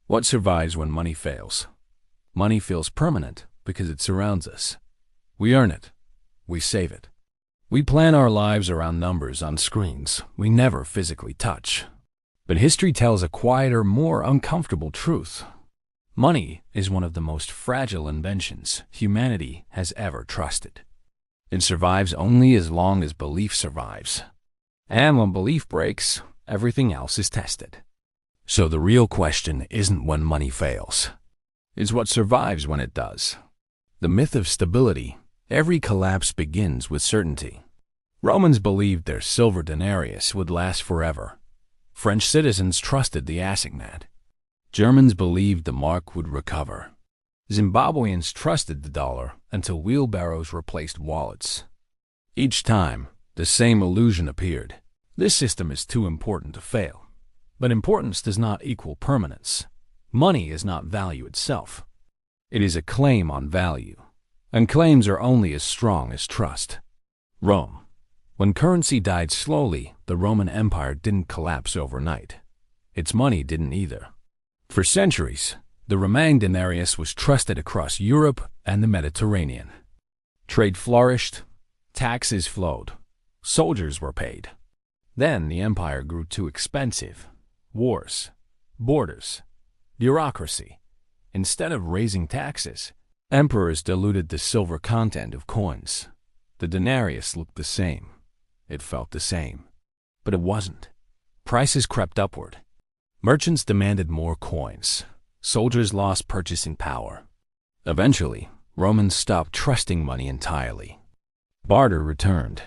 What survives when money fails? Money feels permanent because it surrounds us. We earn it. We save it. We plan our lives around numbers on screens we never physically touch. But history tells a quieter, more uncomfortable truth. Money is one of the most fragile inventions humanity has ever trusted. It survives only as long as belief survives. And when belief breaks, everything else is tested. So the real question isn't when money fails. It's what survives when it does. The myth of stability. Every collapse begins with certainty. Romans believed their silver denarius would last forever. French citizens trusted the assignat. Germans believed the mark would recover. Zimbabweans trusted the dollar until wheelbarrows replaced wallets. Each time, the same illusion appeared. This system is too important to fail. But importance does not equal permanence. Money is not value itself. It is a claim on value. And claims are only as strong as trust. Rome. When currency died slowly, the Roman Empire didn't collapse overnight. Its money didn't either. For centuries, the remaining denarius was trusted across Europe and the Mediterranean. Trade flourished, taxes flowed, soldiers were paid. Then the empire grew too expensive. Wars, borders, bureaucracy. Instead of raising taxes, emperors diluted the silver content of coins. The denarius looked the same. It felt the same. But it wasn't. Prices crept upward. Merchants demanded more coins. Soldiers lost purchasing power. Eventually, Romans stopped trusting money entirely. Barter returned.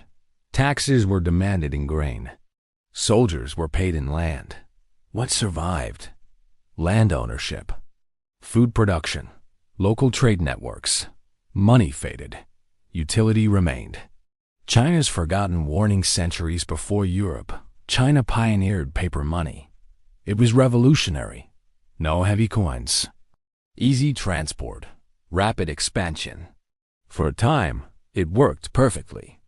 Taxes were demanded in grain. Soldiers were paid in land. What survived? Land ownership, food production, local trade networks. Money faded. Utility remained. China's forgotten warning centuries before Europe. China pioneered paper money. It was revolutionary. No heavy coins. Easy transport. Rapid expansion. For a time, it worked perfectly.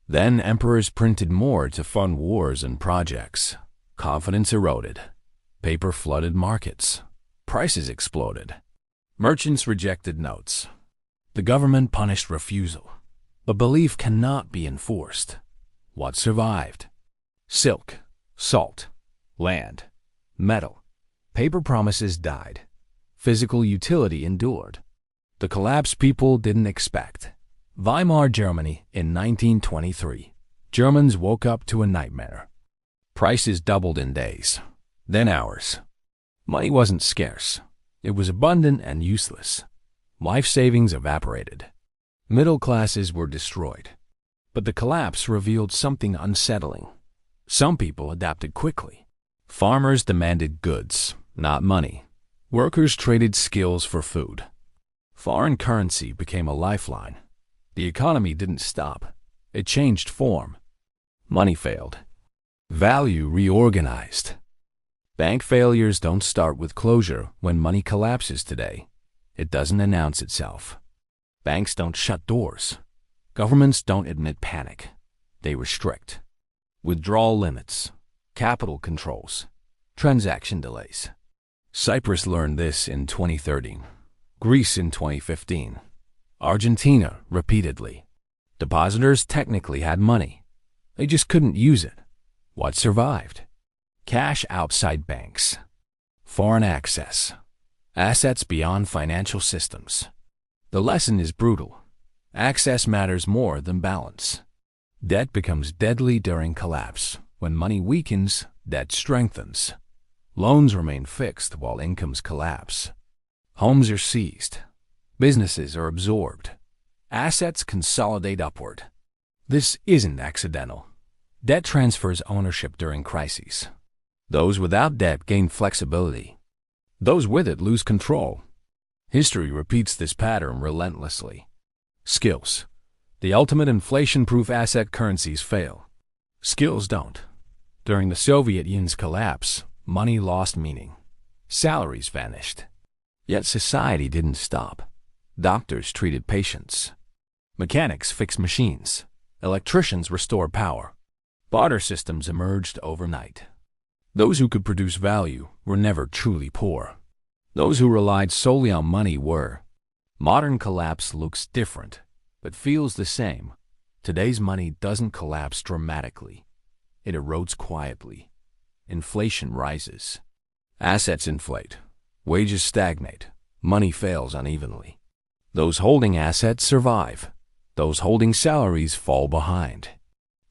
Then emperors printed more to fund wars and projects. Confidence eroded. Paper flooded markets. Prices exploded. Merchants rejected notes. The government punished refusal. But belief cannot be enforced. What survived? Silk, salt, land, metal. Paper promises died. Physical utility endured. The collapse people didn't expect. Weimar Germany in 1923. Germans woke up to a nightmare. Prices doubled in days, then hours. Money wasn't scarce. It was abundant and useless. Life savings evaporated. Middle classes were destroyed. But the collapse revealed something unsettling. Some people adapted quickly. Farmers demanded goods, not money. Workers traded skills for food. Foreign currency became a lifeline. The economy didn't stop. It changed form. Money failed. Value reorganized. Bank failures don't start with closure when money collapses today. It doesn't announce itself. Banks don't shut doors. Governments don't admit panic. They restrict. Withdrawal limits, capital controls, transaction delays. Cyprus learned this in 2013, Greece in 2015, Argentina repeatedly. Depositors technically had money. They just couldn't use it. What survived? Cash outside banks, foreign access, assets beyond financial systems. The lesson is brutal. Access matters more than balance. Debt becomes deadly during collapse. When money weakens, debt strengthens. Loans remain fixed while incomes collapse. Homes are seized. Businesses are absorbed. Assets consolidate upward. This isn't accidental. Debt transfers ownership during crises. Those without debt gain flexibility. Those with it lose control. History repeats this pattern relentlessly. Skills. The ultimate inflation-proof asset currencies fail. Skills don't. During the Soviet Union's collapse, money lost meaning. Salaries vanished. Yet society didn't stop. Doctors treated patients. Mechanics fixed machines. Electricians restored power. Barter systems emerged overnight. Those who could produce value were never truly poor. Those who relied solely on money were. Modern collapse looks different, but feels the same. Today's money doesn't collapse dramatically. It erodes quietly. Inflation rises. Assets inflate. Wages stagnate. Money fails unevenly. Those holding assets survive. Those holding salaries fall behind.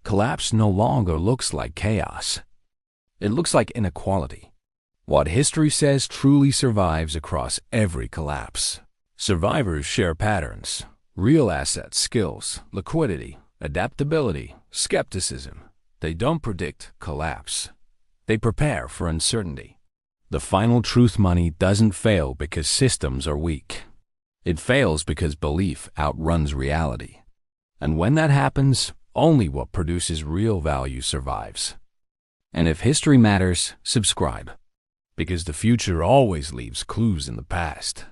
Collapse no longer looks like chaos. It looks like inequality. What history says truly survives across every collapse. Survivors share patterns, real assets, skills, liquidity, adaptability, skepticism. They don't predict collapse. They prepare for uncertainty. The final truth: money doesn't fail because systems are weak. It fails because belief outruns reality. And when that happens, only what produces real value survives. And if history matters, subscribe, because the future always leaves clues in the past.